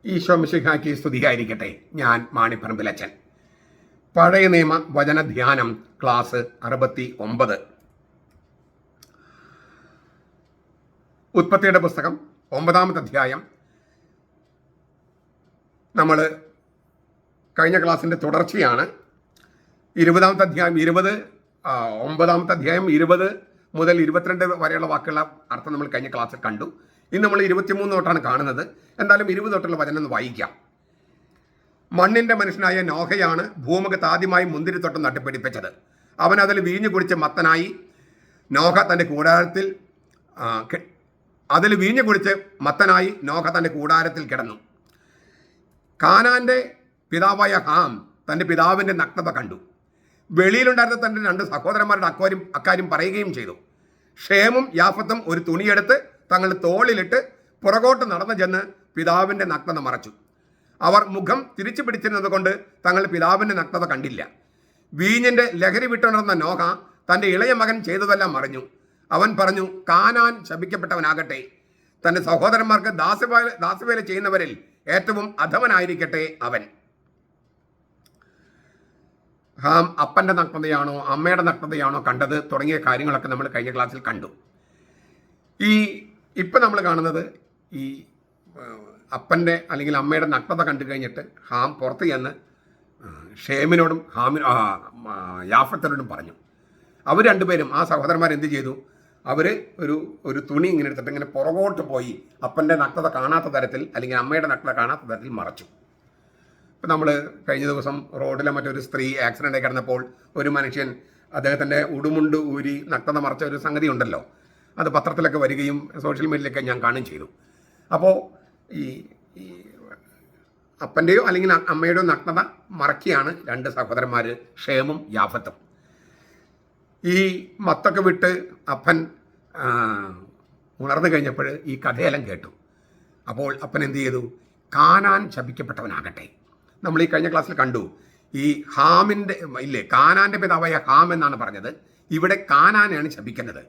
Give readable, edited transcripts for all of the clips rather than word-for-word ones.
ഈശോ മിശിഹായ്ക്ക് സ്തുതിയായിരിക്കട്ടെ. ഞാൻ മാണിപ്പറമ്പിലച്ചൻ. പഴയ നിയമ വചന ധ്യാനം ക്ലാസ് 69. ഉൽപ്പത്തിയുടെ പുസ്തകം 9-ാമത്തെ അധ്യായം. നമ്മൾ കഴിഞ്ഞ ക്ലാസ്സിൻ്റെ തുടർച്ചയാണ്. 20-ാമത്തെ അധ്യായം 9-ാമത്തെ അധ്യായം 20 മുതൽ 22 വരെയുള്ള വാക്കുകളുടെ അർത്ഥം നമ്മൾ കഴിഞ്ഞ ക്ലാസ്സിൽ കണ്ടു. ഇന്ന് നമ്മൾ 23 തൊട്ടാണ് കാണുന്നത്. എന്തായാലും 20 തൊട്ടുള്ള വചനം ഒന്ന് വായിക്കാം. മണ്ണിൻ്റെ മനുഷ്യനായ നോഹയാണ് ഭൂമുഖത്ത് ആദ്യമായി മുന്തിരിത്തോട്ടം നട്ടുപിടിപ്പിച്ചത്. അവൻ അതിൽ വീഞ്ഞു കുടിച്ച് മത്തനായി. നോഹ തൻ്റെ കൂടാരത്തിൽ കിടന്നു. കാനാന്റെ പിതാവായ ഹാം തൻ്റെ പിതാവിൻ്റെ നഗ്നത കണ്ടു. വെളിയിലുണ്ടായിരുന്ന തൻ്റെ 2 സഹോദരന്മാരുടെ അക്കാര്യം പറയുകയും ചെയ്തു. ഷേമും യാഫത്തും ഒരു തുണിയെടുത്ത് തങ്ങൾ തോളിലിട്ട് പുറകോട്ട് നടന്നു ചെന്ന് പിതാവിൻ്റെ നഗ്നത മറച്ചു. അവർ മുഖം തിരിച്ചു പിടിച്ചിരുന്നത് കൊണ്ട് തങ്ങൾ പിതാവിൻ്റെ നഗ്നത കണ്ടില്ല. വീഞ്ഞിൻ്റെ ലഹരി വിട്ടുണർന്ന നോഹ തൻ്റെ ഇളയ മകൻ ചെയ്തതെല്ലാം അറിഞ്ഞു. അവൻ പറഞ്ഞു, കാനാൻ ശപിക്കപ്പെട്ടവനാകട്ടെ, തൻ്റെ സഹോദരന്മാർക്ക് ദാസവേല ചെയ്യുന്നവരിൽ ഏറ്റവും അധമനായിരിക്കട്ടെ അവൻ. ഹാം അപ്പൻ്റെ നഗ്നതയാണോ അമ്മയുടെ നഗ്നതയാണോ കണ്ടത് തുടങ്ങിയ കാര്യങ്ങളൊക്കെ നമ്മൾ കഴിഞ്ഞ ക്ലാസ്സിൽ കണ്ടു. ഇപ്പം നമ്മൾ കാണുന്നത് ഈ അപ്പൻ്റെ അല്ലെങ്കിൽ അമ്മയുടെ നഗ്നത കണ്ടു കഴിഞ്ഞിട്ട് ഹാം പുറത്ത് ചെന്ന് ഷേമിനോടും യാഫത്തിനോടും പറഞ്ഞു. അവർ രണ്ടുപേരും ആ സഹോദരന്മാർ എന്ത് ചെയ്തു? അവർ ഒരു തുണി ഇങ്ങനെ എടുത്തിട്ട് ഇങ്ങനെ പുറകോട്ട് പോയി അപ്പൻ്റെ നഗ്നത കാണാത്ത തരത്തിൽ അല്ലെങ്കിൽ അമ്മയുടെ നഗ്നത കാണാത്ത തരത്തിൽ മറച്ചു. ഇപ്പം നമ്മൾ കഴിഞ്ഞ ദിവസം റോഡിലെ മറ്റൊരു സ്ത്രീ ആക്സിഡൻ്റായി കിടന്നപ്പോൾ ഒരു മനുഷ്യൻ അദ്ദേഹത്തിൻ്റെ ഉടുമുണ്ട് ഊരി നഗ്നത മറച്ച ഒരു സംഗതി ഉണ്ടല്ലോ. അത് പത്രത്തിലൊക്കെ വരികയും സോഷ്യൽ മീഡിയയിലൊക്കെ ഞാൻ കാണുകയും ചെയ്തു. അപ്പോൾ ഈ അപ്പൻ്റെയോ അല്ലെങ്കിൽ അമ്മയുടെയോ നഗ്നത മറക്കിയാണ് 2 സഹോദരന്മാർ ഷേമും യാഫത്തും. ഈ മത്തൊക്കെ വിട്ട് അപ്പൻ ഉണർന്നു കഴിഞ്ഞപ്പോൾ ഈ കഥയെല്ലാം കേട്ടു. അപ്പോൾ അപ്പൻ എന്ത് ചെയ്തു? കാനാൻ ശപിക്കപ്പെട്ടവനാകട്ടെ. നമ്മൾ ഈ കഴിഞ്ഞ ക്ലാസ്സിൽ കണ്ടു. ഈ കാനാൻ്റെ പിതാവായ ഹാം എന്നാണ് പറഞ്ഞത്. ഇവിടെ കാനാനെയാണ് ശപിക്കുന്നത്.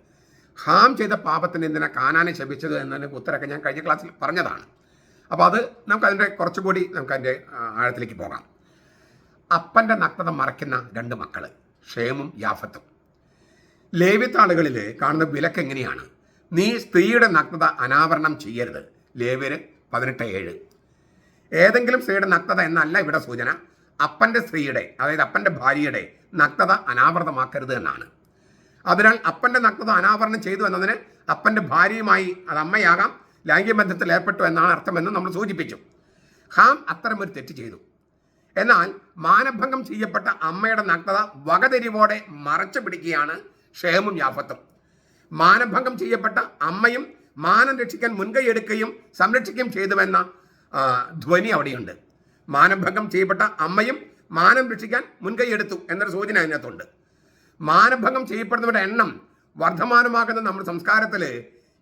ഹാം ചെയ്ത പാപത്തിന് എന്തിനാ കാനാനെ ശപിച്ചത് എന്നതിന് ഉത്തരമൊക്കെ ഞാൻ കഴിഞ്ഞ ക്ലാസ്സിൽ പറഞ്ഞതാണ്. അപ്പോൾ അത് നമുക്കതിൻ്റെ കുറച്ചുകൂടി നമുക്കതിൻ്റെ ആഴത്തിലേക്ക് പോകാം. അപ്പൻ്റെ നഗ്നത മറയ്ക്കുന്ന 2 മക്കൾ ഷേമും യാഫത്തും. ലേവ്യത്താളുകളിൽ കാണുന്ന വിലക്ക് എങ്ങനെയാണ്? നീ സ്ത്രീയുടെ നഗ്നത അനാവരണം ചെയ്യരുത്. ലേവ്യർ 18:7. ഏതെങ്കിലും സ്ത്രീയുടെ നഗ്നത എന്നല്ല ഇവിടെ സൂചന. അപ്പൻ്റെ സ്ത്രീയുടെ, അതായത് അപ്പൻ്റെ ഭാര്യയുടെ നഗ്നത അനാവൃതമാക്കരുത് എന്നാണ്. അതിനാൽ അപ്പൻ്റെ നഗ്നത അനാവരണം ചെയ്തു എന്നതിന് അപ്പൻ്റെ ഭാര്യയുമായി, അത് അമ്മയാകാം, ലൈംഗിക ബന്ധത്തിൽ ഏർപ്പെട്ടു എന്നാണ് അർത്ഥമെന്ന് നമ്മൾ സൂചിപ്പിച്ചു. ഹാം അത്തരമൊരു തെറ്റ് ചെയ്തു. എന്നാൽ മാനഭംഗം ചെയ്യപ്പെട്ട അമ്മയുടെ നഗ്നത വകതിരിവോടെ മറച്ചു പിടിക്കുകയാണ് ഷേമും യാഫത്തും. മാനഭംഗം ചെയ്യപ്പെട്ട അമ്മയും മാനം രക്ഷിക്കാൻ മുൻകൈ എടുക്കുകയും സംരക്ഷിക്കുകയും ചെയ്തുവെന്ന ധ്വനി അവിടെയുണ്ട്. മാനഭംഗം ചെയ്യപ്പെട്ട അമ്മയും മാനം രക്ഷിക്കാൻ മുൻകൈ എടുത്തു എന്നൊരു സൂചന അതിനകത്തുണ്ട്. മാനഭംഗം ചെയ്യപ്പെടുന്നവരുടെ എണ്ണം വർദ്ധമാനമാകുന്ന നമ്മുടെ സംസ്കാരത്തിൽ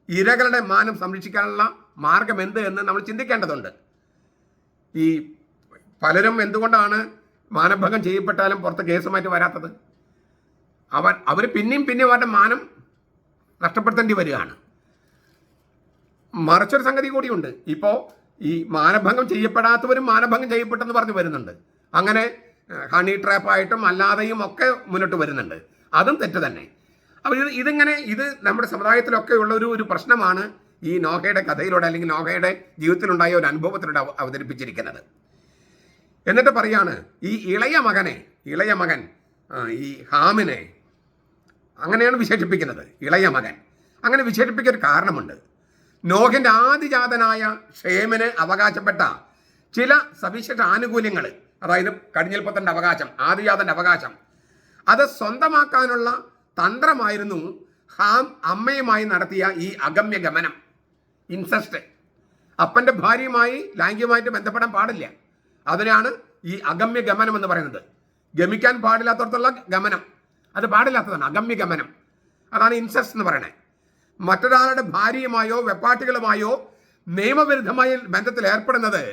ഇരകളുടെ മാനം സംരക്ഷിക്കാനുള്ള മാർഗം എന്ത് എന്ന് നമ്മൾ ചിന്തിക്കേണ്ടതുണ്ട്. ഈ പലരും എന്തുകൊണ്ടാണ് മാനഭംഗം ചെയ്യപ്പെട്ടാലും പുറത്ത് കേസുമായിട്ട് വരാത്തത്? അവർ പിന്നെയും അവരുടെ മാനം നഷ്ടപ്പെടുത്തേണ്ടി വരികയാണ്. മറിച്ചൊരു സംഗതി കൂടിയുണ്ട്. ഇപ്പോൾ ഈ മാനഭംഗം ചെയ്യപ്പെടാത്തവരും മാനഭംഗം ചെയ്യപ്പെട്ടെന്ന് പറഞ്ഞു വരുന്നുണ്ട്. അങ്ങനെ ഹണി ട്രാപ്പായിട്ടും അല്ലാതെയും ഒക്കെ മുന്നോട്ട് വരുന്നുണ്ട്. അതും തെറ്റ് തന്നെ. അപ്പോൾ ഇത് നമ്മുടെ സമുദായത്തിലൊക്കെ ഉള്ള ഒരു പ്രശ്നമാണ് ഈ നോഹയുടെ കഥയിലൂടെ അല്ലെങ്കിൽ നോഹയുടെ ജീവിതത്തിലുണ്ടായ ഒരു അനുഭവത്തിലൂടെ അവതരിപ്പിച്ചിരിക്കുന്നത്. എന്നിട്ട് പറയാണ്, ഈ ഇളയ മകൻ ഈ ഹാമിനെ അങ്ങനെയാണ് വിശേഷിപ്പിക്കുന്നത്. ഇളയ മകൻ അങ്ങനെ വിശേഷിപ്പിക്കാൻ ഒരു കാരണമുണ്ട്. നോഹിൻ്റെ ആദിജാതനായ ഷേമിന് അവകാശപ്പെട്ട ചില സവിശേഷ ആനുകൂല്യങ്ങൾ, അതായത് കടിഞ്ഞൽപ്പത്തൻ്റെ അവകാശം, ആദിജാതൻ്റെ അവകാശം, അത് സ്വന്തമാക്കാനുള്ള തന്ത്രമായിരുന്നു ഹാം അമ്മയുമായി നടത്തിയ ഈ അഗമ്യ ഗമനം, ഇൻസെസ്റ്റ്. അപ്പൻ്റെ ഭാര്യയുമായി ലൈംഗികമായിട്ട് ബന്ധപ്പെടാൻ പാടില്ല. അതിനാണ് ഈ അഗമ്യ ഗമനം എന്ന് പറയുന്നത്. ഗമിക്കാൻ പാടില്ലാത്തടത്തുള്ള ഗമനം, അത് പാടില്ലാത്തതാണ് അഗമ്യ ഗമനം. അതാണ് ഇൻസെസ്റ്റ് എന്ന് പറയുന്നത്. മറ്റൊരാളുടെ ഭാര്യയുമായോ വെപ്പാട്ടികളുമായോ നിയമവിരുദ്ധമായ ബന്ധത്തിൽ ഏർപ്പെടുന്നത്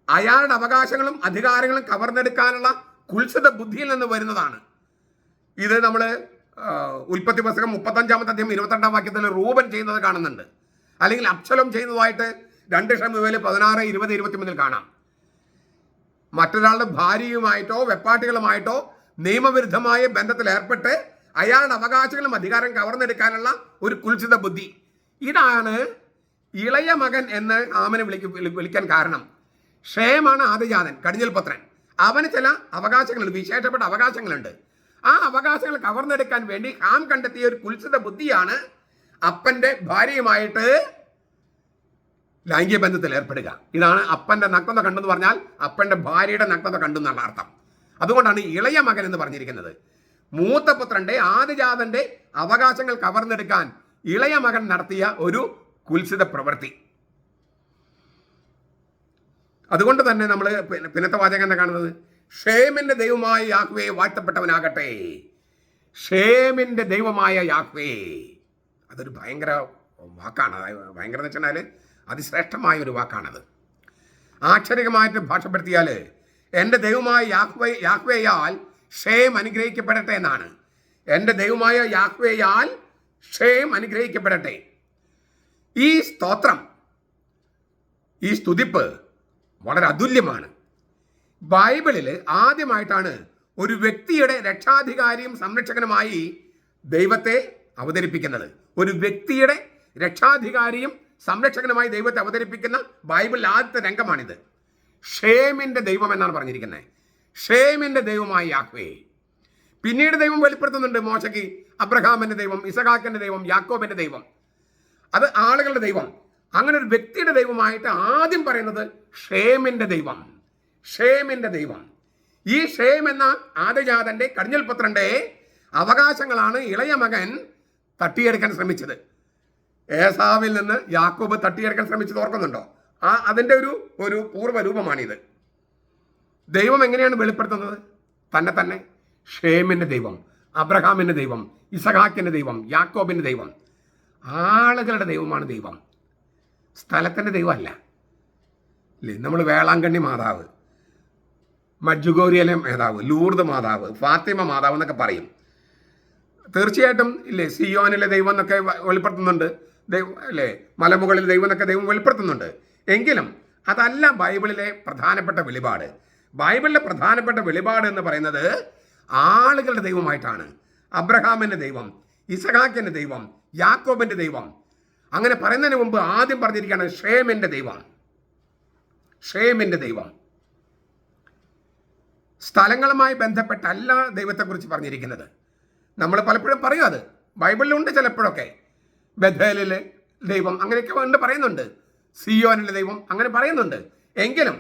അയാളുടെ അവകാശങ്ങളും അധികാരങ്ങളും കവർന്നെടുക്കാനുള്ള കുൽസിത ബുദ്ധിയിൽ നിന്ന് വരുന്നതാണ്. ഇത് നമ്മൾ ഉൽപ്പത്തി പുസ്തകം 35-ാമത്തെ അധ്യായം 22-ാം വാക്യത്തിൽ റൂബൻ ചെയ്യുന്നത് കാണുന്നുണ്ട്. അല്ലെങ്കിൽ അബ്ശലോം ചെയ്യുന്നതായിട്ട് 2 ശമൂവേൽ 16, 20, 21 കാണാം. മറ്റൊരാളുടെ ഭാര്യയുമായിട്ടോ വെപ്പാട്ടികളുമായിട്ടോ നിയമവിരുദ്ധമായ ബന്ധത്തിൽ ഏർപ്പെട്ട് അയാളുടെ അവകാശങ്ങളും അധികാരം കവർന്നെടുക്കാനുള്ള ഒരു കുൽസിത ബുദ്ധി. ഇതാണ് ഇളയ മകൻ എന്ന് ഹാമിനെ വിളിക്കാൻ കാരണം. ഷേമാണ് ആദിജാതൻ, കടിഞ്ഞൽ പുത്രൻ. അവന് ചില അവകാശങ്ങളുണ്ട്, വിശേഷപ്പെട്ട അവകാശങ്ങളുണ്ട്. ആ അവകാശങ്ങൾ കവർന്നെടുക്കാൻ വേണ്ടി ഹാം കണ്ടെത്തിയ ഒരു കുൽസിത ബുദ്ധിയാണ് അപ്പൻ്റെ ഭാര്യയുമായിട്ട് ലൈംഗിക ബന്ധത്തിൽ ഏർപ്പെടുക. ഇതാണ് അപ്പൻ്റെ നഗ്നത കണ്ടെന്ന് പറഞ്ഞാൽ അപ്പൻ്റെ ഭാര്യയുടെ നഗ്നത കണ്ടു എന്നുള്ള അർത്ഥം. അതുകൊണ്ടാണ് ഇളയ മകൻ എന്ന് പറഞ്ഞിരിക്കുന്നത്. മൂത്ത പുത്രന്റെ ആദിജാതന്റെ അവകാശങ്ങൾ കവർന്നെടുക്കാൻ ഇളയ മകൻ നടത്തിയ ഒരു കുൽസിത പ്രവൃത്തി. അതുകൊണ്ട് തന്നെ നമ്മൾ പിന്നത്തെ വാചകം എന്താ കാണുന്നത്? ഷേമിന്റെ ദൈവമായ യാഹ്വേ വാഴ്ത്തപ്പെട്ടവനാകട്ടെ. ഷേമിന്റെ ദൈവമായ യാഹ്വേ, അതൊരു ഭയങ്കര വാക്കാണ്. ഭയങ്കര എന്ന് വെച്ചാൽ അതിശ്രേഷ്ഠമായ ഒരു വാക്കാണത്. ആക്ഷരികമായിട്ട് ഭാഷപ്പെടുത്തിയാൽ എൻ്റെ ദൈവമായ യാഹ്വേയാൽ ഷേം അനുഗ്രഹിക്കപ്പെടട്ടെ എന്നാണ്. എൻ്റെ ദൈവമായ യാഹ്വേയാൽ ഷേം അനുഗ്രഹിക്കപ്പെടട്ടെ. ഈ സ്തോത്രം, ഈ സ്തുതിപ്പ് വളരെ അതുല്യമാണ്. ബൈബിളിൽ ആദ്യമായിട്ടാണ് ഒരു വ്യക്തിയുടെ രക്ഷാധികാരിയും സംരക്ഷകനുമായി ദൈവത്തെ അവതരിപ്പിക്കുന്നത്. ഒരു വ്യക്തിയുടെ രക്ഷാധികാരിയും സംരക്ഷകനുമായി ദൈവത്തെ അവതരിപ്പിക്കുന്ന ബൈബിളിൽ ആദ്യത്തെ രംഗമാണിത്. ഷേമിൻ്റെ ദൈവം എന്നാണ് പറഞ്ഞിരിക്കുന്നത്. ഷേമിൻ്റെ ദൈവമായ യാഹ്വേ. പിന്നീട് ദൈവം വെളിപ്പെടുത്തുന്നുണ്ട് മോശയ്ക്ക് അബ്രഹാമിൻ്റെ ദൈവം, ഇസഹാക്കിൻ്റെ ദൈവം, യാക്കോബിൻ്റെ ദൈവം. അത് ആളുകളുടെ ദൈവം. അങ്ങനെ ഒരു വ്യക്തിയുടെ ദൈവമായിട്ട് ആദ്യം പറയുന്നത് ഷേമിൻ്റെ ദൈവം. ഷേമിൻ്റെ ദൈവം. ഈ ഷേം എന്ന ആദിജാതന്റെ കടിഞ്ഞൽ പുത്രന്റെ അവകാശങ്ങളാണ് ഇളയ മകൻ തട്ടിയെടുക്കാൻ ശ്രമിച്ചത്. ഏസാവിൽ നിന്ന് യാക്കോബ് തട്ടിയെടുക്കാൻ ശ്രമിച്ചത് ഓർക്കുന്നുണ്ടോ? അതിൻ്റെ ഒരു പൂർവ്വരൂപമാണിത്. ദൈവം എങ്ങനെയാണ് വെളിപ്പെടുത്തുന്നത്? തന്നെ ഷേമിൻ്റെ ദൈവം, അബ്രഹാമിൻ്റെ ദൈവം, ഇസഹാക്കിൻ്റെ ദൈവം, യാക്കോബിൻ്റെ ദൈവം. ആളുകളുടെ ദൈവമാണ് ദൈവം, സ്ഥലത്തിൻ്റെ ദൈവമല്ല. അല്ലേ? നമ്മൾ വേളാങ്കണ്ണി മാതാവ്, മജ്ജുഗോരിയലെ മാതാവ്, ലൂർദ് മാതാവ്, ഫാത്തിമ മാതാവ് എന്നൊക്കെ പറയും. തീർച്ചയായിട്ടും ഇല്ലേ, സിയോനിലെ ദൈവം എന്നൊക്കെ വെളിപ്പെടുത്തുന്നുണ്ട്. ദൈവം അല്ലേ, മലമുകളിൽ ദൈവം എന്നൊക്കെ ദൈവം വെളിപ്പെടുത്തുന്നുണ്ട്. എങ്കിലും അതല്ല ബൈബിളിലെ പ്രധാനപ്പെട്ട വെളിപാട്. ബൈബിളിലെ പ്രധാനപ്പെട്ട വെളിപാട് എന്ന് പറയുന്നത് ആളുകളുടെ ദൈവമായിട്ടാണ്. അബ്രഹാമിൻ്റെ ദൈവം, ഇസഹാക്കിൻ്റെ ദൈവം, യാക്കോബിൻ്റെ ദൈവം. അങ്ങനെ പറയുന്നതിന് മുമ്പ് ആദ്യം പറഞ്ഞിരിക്കുകയാണ് ഷേമിൻ്റെ ദൈവം. ഷേമിൻ്റെ ദൈവം. സ്ഥലങ്ങളുമായി ബന്ധപ്പെട്ടല്ല ദൈവത്തെക്കുറിച്ച് പറഞ്ഞിരിക്കുന്നത്. നമ്മൾ പലപ്പോഴും പറയും, അത് ബൈബിളിലുണ്ട് ചിലപ്പോഴൊക്കെ. ബഥേലിലെ ദൈവം അങ്ങനെയൊക്കെ ഉണ്ട്, പറയുന്നുണ്ട്. സിയോനിലെ ദൈവം അങ്ങനെ പറയുന്നുണ്ട്. എങ്കിലും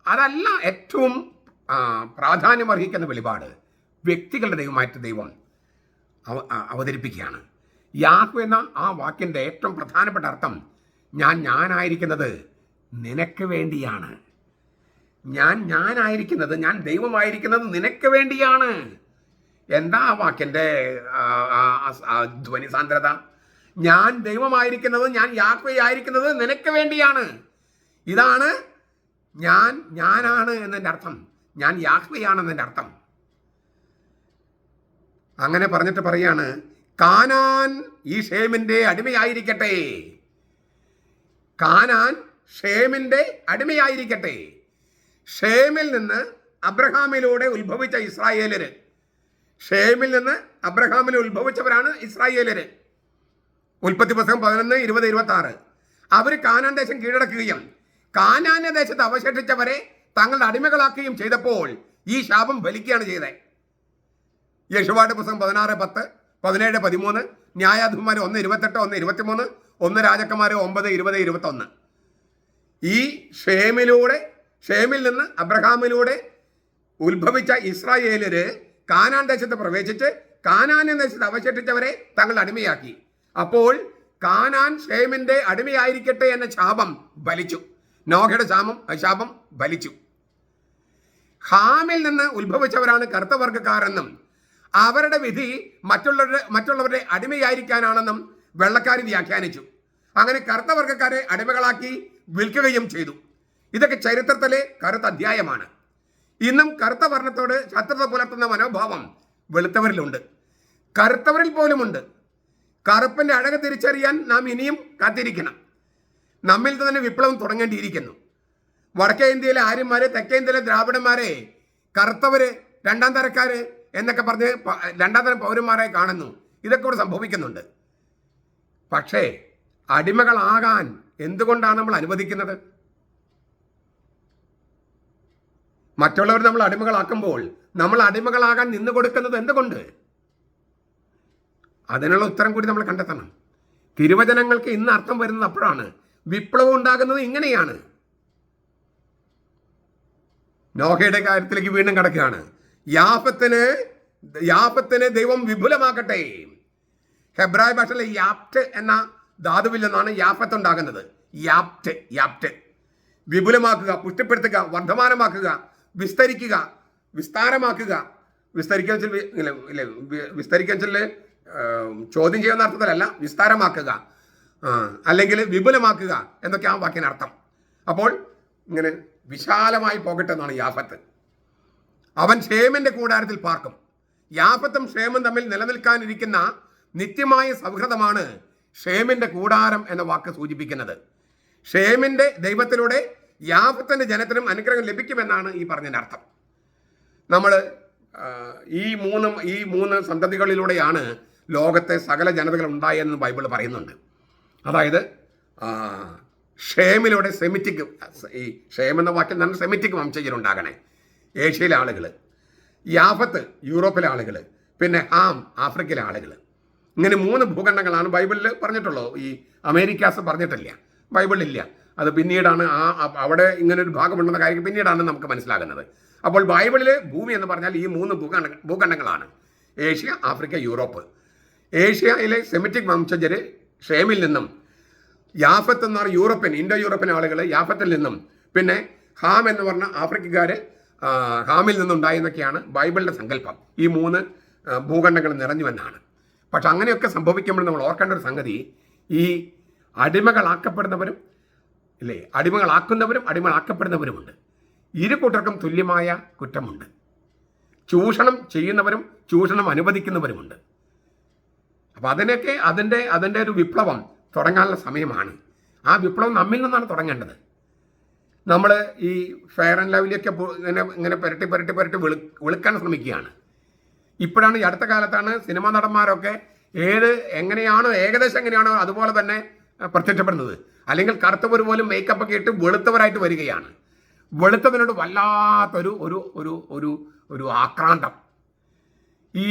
അതല്ല ഏറ്റവും പ്രാധാന്യം അർഹിക്കുന്ന വെളിപാട്. വ്യക്തികളുടെ ദൈവമായിട്ട് ദൈവം അവതരിപ്പിക്കുകയാണ്. യാഹ്വേ എന്ന ആ വാക്കിൻ്റെ ഏറ്റവും പ്രധാനപ്പെട്ട അർത്ഥം ഞാനായിരിക്കുന്നത് നിനക്ക് വേണ്ടിയാണ്. ഞാനായിരിക്കുന്നത്, ഞാൻ ദൈവമായിരിക്കുന്നത് നിനക്ക് വേണ്ടിയാണ്. എന്താ ആ വാക്കിൻ്റെ ധ്വനി സാന്ദ്രത? ഞാൻ ദൈവമായിരിക്കുന്നത്, ഞാൻ യാഹ്വേ ആയിരിക്കുന്നത് നിനക്ക് വേണ്ടിയാണ്. ഇതാണ് ഞാനാണ് എന്നതിൻ്റെ അർത്ഥം. ഞാൻ യാഹ്വയാണെന്നതിൻ്റെ അർത്ഥം. അങ്ങനെ പറഞ്ഞിട്ട് പറയാണ്, കാനാൻ ഈ ഷേമിൻ്റെ അടിമയായിരിക്കട്ടെ. കാനാൻ ഷേമിൻ്റെ അടിമയായിരിക്കട്ടെ. ഷേമിൽ നിന്ന് അബ്രഹാമിലൂടെ ഉത്ഭവിച്ച ഇസ്രായേലര്, ഷേമിൽ നിന്ന് അബ്രഹാമിൽ ഉത്ഭവിച്ചവരാണ് ഇസ്രായേലര്. ഉൽപ്പത്തി പുസ്തകം 11, 20, 26. അവർ കാനാൻ ദേശം കീഴടക്കുകയും കാനാന്യ ദേശത്ത് അവശേഷിച്ചവരെ തങ്ങളുടെ അടിമകളാക്കുകയും ചെയ്തപ്പോൾ ഈ ശാപം ഫലിക്കുകയാണ് ചെയ്തത്. യശുവാട് പുസ്തകം 16, 10, 17, 13, ന്യായാധിപന്മാർ 1, 28, 1, 23, 1 രാജാക്കന്മാർ 9, 20, 21. ഈ ഷേമിൽ നിന്ന് അബ്രഹാമിലൂടെ ഉത്ഭവിച്ച ഇസ്രായേലര് കാനാൻ ദേശത്ത് പ്രവേശിച്ച് കാനാന്യ ദേശത്ത് അവശേഷിച്ചവരെ തങ്ങളുടെ അടിമയാക്കി. അപ്പോൾ കാനാൻ ഷേമിന്റെ അടിമയായിരിക്കട്ടെ എന്ന ശാപം ഫലിച്ചു. നോഹയുടെ ശാപം ഫലിച്ചു. ഹാമിൽ നിന്ന് ഉത്ഭവിച്ചവരാണ് കറുത്തവർഗ്ഗക്കാരെന്നും അവരുടെ വിധി മറ്റുള്ളവരുടെ അടിമയായിരിക്കാനാണെന്നും വെള്ളക്കാർ വ്യാഖ്യാനിച്ചു. അങ്ങനെ കറുത്തവർഗ്ഗക്കാരെ അടിമകളാക്കി വിൽക്കുകയും ചെയ്തു. ഇതൊക്കെ ചരിത്രത്തിലെ കറുത്ത അധ്യായമാണ്. ഇന്നും കറുത്ത വർണ്ണത്തോട് ശത്രുത പുലർത്തുന്ന മനോഭാവം വെളുത്തവരിലുണ്ട്, കറുത്തവരിൽ പോലുമുണ്ട്. കറുപ്പിന്റെ അഴക് തിരിച്ചറിയാൻ നാം ഇനിയും കാത്തിരിക്കണം. നമ്മിൽ തന്നെ വിപ്ലവം തുടങ്ങേണ്ടിയിരിക്കുന്നു. വടക്കേ ഇന്ത്യയിലെ ആര്യന്മാരെ, തെക്കേ ഇന്ത്യയിലെ ദ്രാവിഡന്മാരെ, കറുത്തവര്, രണ്ടാം തരക്കാര് എന്നൊക്കെ പറഞ്ഞ് രണ്ടാം തരം പൗരന്മാരായി കാണുന്നു. ഇതൊക്കെ ഇവിടെ സംഭവിക്കുന്നുണ്ട്. പക്ഷേ അടിമകളാകാൻ എന്തുകൊണ്ടാണ് നമ്മൾ അനുവദിക്കുന്നത്? മറ്റുള്ളവർ നമ്മൾ അടിമകളാക്കുമ്പോൾ നമ്മൾ അടിമകളാകാൻ നിന്നു കൊടുക്കുന്നത് എന്തുകൊണ്ട്? അതിനുള്ള ഉത്തരം കൂടി നമ്മൾ കണ്ടെത്തണം. തിരുവചനങ്ങൾക്ക് ഇന്ന് അർത്ഥം വരുന്നത് അപ്പോഴാണ്. വിപ്ലവം ഉണ്ടാകുന്നത് ഇങ്ങനെയാണ്. നോഹയുടെ കാര്യത്തിലേക്ക് വീണ്ടും കിടക്കുകയാണ്. യാഫത്തിന് ദൈവം വിപുലമാക്കട്ടെ. ഹെബ്രായ ഭാഷയിലെ യാപ്റ്റ് എന്ന ധാതുവിൽ നിന്നാണ് യാഫത്ത് ഉണ്ടാകുന്നത്. യാപ്റ്റ് വിപുലമാക്കുക, പുഷ്ടിപ്പെടുത്തുക, വർദ്ധമാനമാക്കുക, വിസ്തരിക്കുക, വിസ്താരമാക്കുക. വിസ്തരിക്കുക ചോദ്യം ചെയ്യുന്ന അർത്ഥത്തിലല്ല, വിസ്താരമാക്കുക അല്ലെങ്കിൽ വിപുലമാക്കുക എന്നൊക്കെ ആ വാക്കിനർത്ഥം. അപ്പോൾ ഇങ്ങനെ വിശാലമായി പോകട്ടെ എന്നാണ് യാഫത്ത്. അവൻ ഷേമിന്റെ കൂടാരത്തിൽ പാർക്കും. യാഫത്തും ഷേമും തമ്മിൽ നിലനിൽക്കാനിരിക്കുന്ന നിത്യമായ സൗഹൃദമാണ് ഷേമിന്റെ കൂടാരം എന്ന വാക്ക് സൂചിപ്പിക്കുന്നത്. ഷേമിന്റെ ദൈവത്തിലൂടെ യാഫത്തിന്റെ ജനത്തിനും അനുഗ്രഹം ലഭിക്കുമെന്നാണ് ഈ പറഞ്ഞതിൻ്റെ അർത്ഥം. നമ്മൾ ഈ മൂന്ന് സന്തതികളിലൂടെയാണ് ലോകത്തെ സകല ജനതകൾ ഉണ്ടായെന്ന് ബൈബിൾ പറയുന്നുണ്ട്. അതായത് ഷേമിലൂടെ സെമിറ്റിക്, ഈ ഷേം എന്ന വാക്കിൽ നിന്ന് സെമിറ്റിക് വംശജരുണ്ടാകണേ, ഏഷ്യയിലെ ആളുകൾ, യാഫത്ത് യൂറോപ്പിലെ ആളുകൾ, പിന്നെ ഹാം ആഫ്രിക്കയിലെ ആളുകൾ. ഇങ്ങനെ 3 ഭൂഖണ്ഡങ്ങളാണ് ബൈബിളിൽ പറഞ്ഞിട്ടുള്ളത്. ഈ അമേരിക്കാസ് പറഞ്ഞിട്ടില്ല, ബൈബിളിലില്ല. അത് പിന്നീടാണ് അവിടെ ഇങ്ങനെ ഒരു ഭാഗമുണ്ടെന്ന കാര്യം പിന്നീടാണ് നമുക്ക് മനസ്സിലാകുന്നത്. അപ്പോൾ ബൈബിളിലെ ഭൂമി എന്ന് പറഞ്ഞാൽ ഈ 3 ഭൂഖണ്ഡങ്ങളാണ്: ഏഷ്യ, ആഫ്രിക്ക, യൂറോപ്പ്. ഏഷ്യയിലെ സെമിറ്റിക് വംശജർ ഷേമിൽ നിന്നും, യാഫത്ത് എന്ന് പറഞ്ഞ യൂറോപ്യൻ, ഇൻഡോ യൂറോപ്യൻ ആളുകൾ യാഫത്തിൽ നിന്നും, പിന്നെ ഹാം എന്ന് പറഞ്ഞ ആഫ്രിക്കക്കാർ ഹാമിൽ നിന്നുണ്ടായി എന്നൊക്കെയാണ് ബൈബിളിൻ്റെ സങ്കല്പം. ഈ 3 ഭൂഖണ്ഡങ്ങൾ നിറഞ്ഞുവെന്നാണ്. പക്ഷെ അങ്ങനെയൊക്കെ സംഭവിക്കുമ്പോൾ നമ്മൾ ഓർക്കേണ്ട ഒരു സംഗതി, ഈ അടിമകളാക്കപ്പെടുന്നവരും അടിമകളാക്കുന്നവരും അടിമകളാക്കപ്പെടുന്നവരുമുണ്ട്. ഇരു കൂട്ടർക്കും തുല്യമായ കുറ്റമുണ്ട്. ചൂഷണം ചെയ്യുന്നവരും ചൂഷണം അനുവദിക്കുന്നവരുമുണ്ട്. അപ്പോൾ അതിൻ്റെ ഒരു വിപ്ലവം തുടങ്ങാനുള്ള സമയമാണ്. ആ വിപ്ലവം നമ്മിൽ നിന്നാണ് തുടങ്ങേണ്ടത്. നമ്മൾ ഈ ഫെയർ ആൻഡ് ലവ്ലിയൊക്കെ ഇങ്ങനെ പുരട്ടി വെളുക്കാൻ ശ്രമിക്കുകയാണ്. ഇപ്പോഴാണ്, ഈ അടുത്ത കാലത്താണ് സിനിമാ നടന്മാരൊക്കെ ഏകദേശം എങ്ങനെയാണോ അതുപോലെ തന്നെ പ്രത്യക്ഷപ്പെടുന്നത്. അല്ലെങ്കിൽ കറുത്തവർ പോലും മേക്കപ്പ് ഒക്കെ ഇട്ട് വെളുത്തവരായിട്ട് വരികയാണ്. വെളുത്തവരോട് വല്ലാത്തൊരു ഒരു ഒരു ഒരു ആക്രാന്തം. ഈ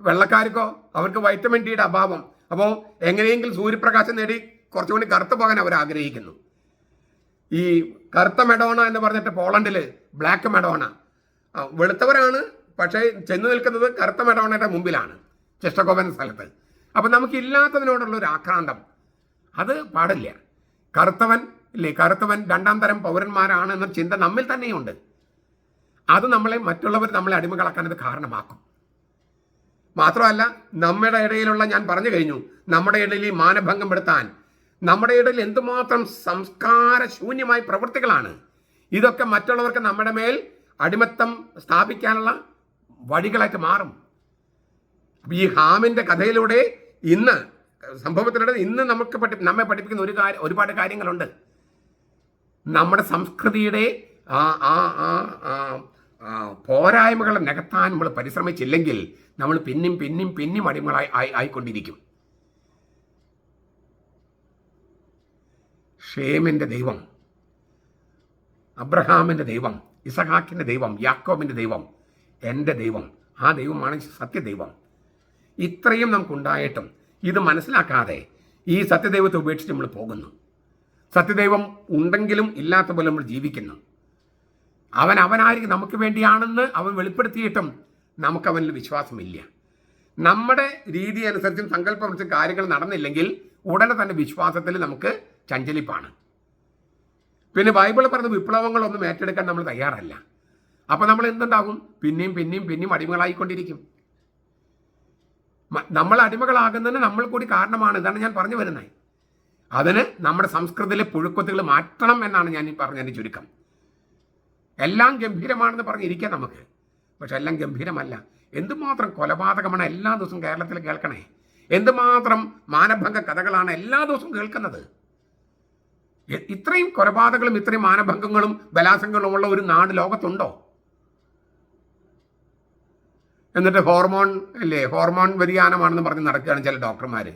വെള്ളക്കാർക്കോ അവർക്ക് വൈറ്റമിൻ ഡിയുടെ അഭാവം. അപ്പോൾ എങ്ങനെയെങ്കിലും സൂര്യപ്രകാശം നേടി കുറച്ചുകൂടി കറുത്തു പോകാൻ അവർ ആഗ്രഹിക്കുന്നു. ഈ കറുത്ത മെഡോണ എന്ന് പറഞ്ഞിട്ട് പോളണ്ടിൽ ബ്ലാക്ക് മെഡോണ, വെളുത്തവരാണ് പക്ഷേ ചെന്ന് നിൽക്കുന്നത് കറുത്ത മെഡോണയുടെ മുമ്പിലാണ്, ചെസ്റ്റകോവൻ സ്ഥലത്ത്. അപ്പം നമുക്കില്ലാത്തതിനോടുള്ള ഒരു ആക്രാന്തം അത് പാടില്ല. കറുത്തവൻ രണ്ടാം തരം പൗരന്മാരാണ് എന്ന ചിന്ത നമ്മിൽ തന്നെയുണ്ട്. അത് മറ്റുള്ളവർ നമ്മളെ അടിമകളാക്കാൻ അത് കാരണമാക്കും. മാത്രമല്ല, നമ്മുടെ ഇടയിലുള്ള, ഞാൻ പറഞ്ഞു കഴിഞ്ഞു, നമ്മുടെ ഇടയിൽ ഈ മാനഭംഗം പെടുത്താൻ നമ്മുടെ ഇടയിൽ എന്തുമാത്രം സംസ്കാര ശൂന്യമായ പ്രവൃത്തികളാണ്. ഇതൊക്കെ മറ്റുള്ളവർക്ക് നമ്മുടെ മേൽ അടിമത്തം സ്ഥാപിക്കാനുള്ള വഴികളായിട്ട് മാറും. ഈ ഹാമിൻ്റെ കഥയിലൂടെ ഇന്ന് സംഭവത്തിലൂടെ ഇന്ന് നമ്മെ പഠിപ്പിക്കുന്ന ഒരുപാട് കാര്യങ്ങളുണ്ട്. നമ്മുടെ സംസ്കൃതിയുടെ പോരായ്മകൾ നികത്താൻ നമ്മൾ പരിശ്രമിച്ചില്ലെങ്കിൽ നമ്മൾ പിന്നെയും അടിമകളായി ആയിക്കൊണ്ടിരിക്കും. ഷേമിൻ്റെ ദൈവം, അബ്രഹാമിൻ്റെ ദൈവം, ഇസഹാക്കിൻ്റെ ദൈവം, യാക്കോബിൻ്റെ ദൈവം, എൻ്റെ ദൈവം, ആ ദൈവമാണ് സത്യദൈവം. ഇത്രയും നമുക്കുണ്ടായിട്ടും ഇത് മനസ്സിലാക്കാതെ ഈ സത്യദൈവത്തെ ഉപേക്ഷിച്ച് നമ്മൾ പോകുന്നു. സത്യദൈവം ഉണ്ടെങ്കിലും ഇല്ലാത്ത പോലെ നമ്മൾ ജീവിക്കുന്നു. അവനായിരിക്കും നമുക്ക് വേണ്ടിയാണെന്ന് അവൻ വെളിപ്പെടുത്തിയിട്ടും നമുക്കവനിൽ വിശ്വാസമില്ല. നമ്മുടെ രീതി അനുസരിച്ചും സങ്കല്പമനുസരിച്ചും കാര്യങ്ങൾ നടന്നില്ലെങ്കിൽ ഉടനെ തന്നെ വിശ്വാസത്തിൽ നമുക്ക് ചഞ്ചലിപ്പാണ്. പിന്നെ ബൈബിൾ പറഞ്ഞ വിപ്ലവങ്ങളൊന്നും ഏറ്റെടുക്കാൻ നമ്മൾ തയ്യാറല്ല. അപ്പോൾ നമ്മൾ എന്തുണ്ടാകും? പിന്നെയും അടിമകളായിക്കൊണ്ടിരിക്കും. നമ്മൾ അടിമകളാകുന്നതിന് നമ്മൾ കൂടി കാരണമാണ്. ഇതാണ് ഞാൻ പറഞ്ഞു വരുന്നത്. അതിന് നമ്മുടെ സംസ്കൃതിയിലെ പുഴുക്കുത്തുകൾ മാറ്റണം എന്നാണ് ഞാൻ ഈ പറഞ്ഞതിൻ്റെ ചുരുക്കം. എല്ലാം ഗംഭീരമാണെന്ന് പറഞ്ഞിരിക്കാം നമുക്ക്, പക്ഷെ എല്ലാം ഗംഭീരമല്ല. എന്തുമാത്രം കൊലപാതകമാണ് എല്ലാ ദിവസവും കേരളത്തിൽ കേൾക്കണേ. എന്തുമാത്രം മാനഭംഗ കഥകളാണ് എല്ലാ ദിവസവും കേൾക്കുന്നത്. ഇത്രയും കൊലപാതകങ്ങളും ഇത്രയും മാനഭംഗങ്ങളും ബലാത്സംഗങ്ങളും ഉള്ള ഒരു നാട് ലോകത്തുണ്ടോ? എന്നിട്ട് ഹോർമോൺ വ്യതിയാനമാണെന്ന് പറഞ്ഞ് നടക്കുകയാണ് ചില ഡോക്ടർമാർ.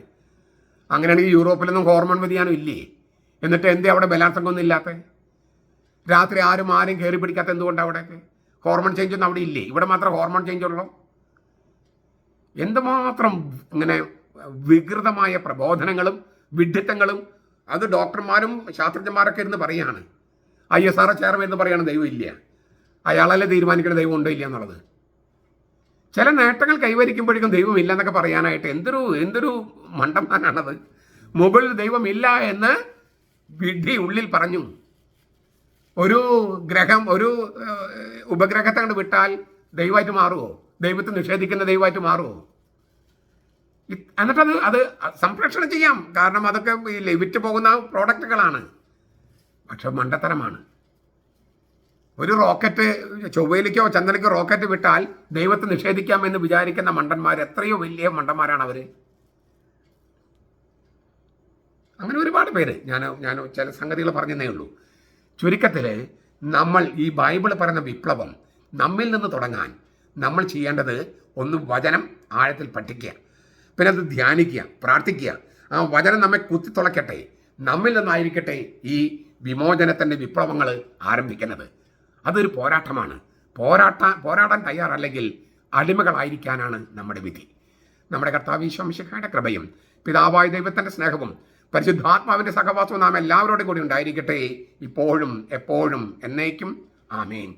അങ്ങനെയാണെങ്കിൽ യൂറോപ്പിലൊന്നും ഹോർമോൺ വ്യതിയാനം ഇല്ലേ? എന്നിട്ട് എന്തേ അവിടെ ബലാത്സംഗമൊന്നും ഇല്ലാത്ത? രാത്രി ആരും കയറി പിടിക്കാത്ത എന്തുകൊണ്ടാണ് അവിടെയൊക്കെ? ഹോർമോൺ ചേഞ്ച് ഒന്നും അവിടെ ഇല്ലേ? ഇവിടെ മാത്രം ഹോർമോൺ ചേഞ്ച് ഉള്ളൂ. എന്തുമാത്രം ഇങ്ങനെ വികൃതമായ പ്രബോധനങ്ങളും വിഡ്ഢിത്തങ്ങളും. അത് ഡോക്ടർമാരും ശാസ്ത്രജ്ഞന്മാരൊക്കെ ഇരുന്ന് പറയാണ്. ISRO ചെയർമാൻ എന്ന് പറയുകയാണ് ദൈവം ഇല്ല, അയാളല്ലേ തീരുമാനിക്കുന്ന ദൈവം ഉണ്ടോ ഇല്ല എന്നുള്ളത്. ചില നേട്ടങ്ങൾ കൈവരിക്കുമ്പോഴേക്കും ദൈവം ഇല്ല എന്നൊക്കെ പറയാനായിട്ട് എന്തൊരു മണ്ടന്മാരാണത്. മുകളിൽ ദൈവമില്ല എന്ന് വിഡ്ഢി ഉള്ളിൽ പറഞ്ഞു. ഒരു ഉപഗ്രഹത്തെ കണ്ട് വിട്ടാൽ ദൈവമായിട്ട് മാറുമോ? ദൈവത്തെ നിഷേധിക്കുന്ന ദൈവമായിട്ട് മാറുമോ? എന്നിട്ട് അത് സംപ്രേഷണം ചെയ്യാം, കാരണം അതൊക്കെ വിറ്റ് പോകുന്ന പ്രോഡക്റ്റുകളാണ്. പക്ഷെ മണ്ടത്തരമാണ്. ഒരു റോക്കറ്റ് ചൊവ്വയിലേക്കോ ചന്ദ്രനിലേക്കോ റോക്കറ്റ് വിട്ടാൽ ദൈവത്തെ നിഷേധിക്കാമെന്ന് വിചാരിക്കുന്ന മണ്ടന്മാർ എത്രയോ വലിയ മണ്ടന്മാരാണ് അവർ. അങ്ങനെ ഒരുപാട് പേര്. ഞാൻ ചില സംഗതികൾ പറഞ്ഞതേ ഉള്ളൂ. ചുരുക്കത്തിൽ നമ്മൾ ഈ ബൈബിൾ പറയുന്ന വിപ്ലവം നമ്മിൽ നിന്ന് തുടങ്ങാൻ നമ്മൾ ചെയ്യേണ്ടത് ഒന്ന് വചനം ആഴത്തിൽ പഠിക്കുക, പിന്നെ അത് ധ്യാനിക്കുക, പ്രാർത്ഥിക്കുക. ആ വചനം നമ്മെ കുത്തിത്തുളയ്ക്കട്ടെ. നമ്മിൽ നിന്നായിരിക്കട്ടെ ഈ വിമോചനത്തിൻ്റെ വിപ്ലവങ്ങൾ ആരംഭിക്കുന്നത്. അതൊരു പോരാട്ടമാണ്. പോരാടാൻ തയ്യാറല്ലെങ്കിൽ അടിമകളായിരിക്കാനാണ് നമ്മുടെ വിധി. നമ്മുടെ കർത്താവ് ഈശോ മിശിഹായുടെ കൃപയും പിതാവായ ദൈവത്തിൻ്റെ സ്നേഹവും പരിശുദ്ധാത്മാവിൻ്റെ സഹവാസവും നാം എല്ലാവരോടും കൂടി ഉണ്ടായിരിക്കട്ടെ, ഇപ്പോഴും എപ്പോഴും എന്നേക്കും. ആമേൻ.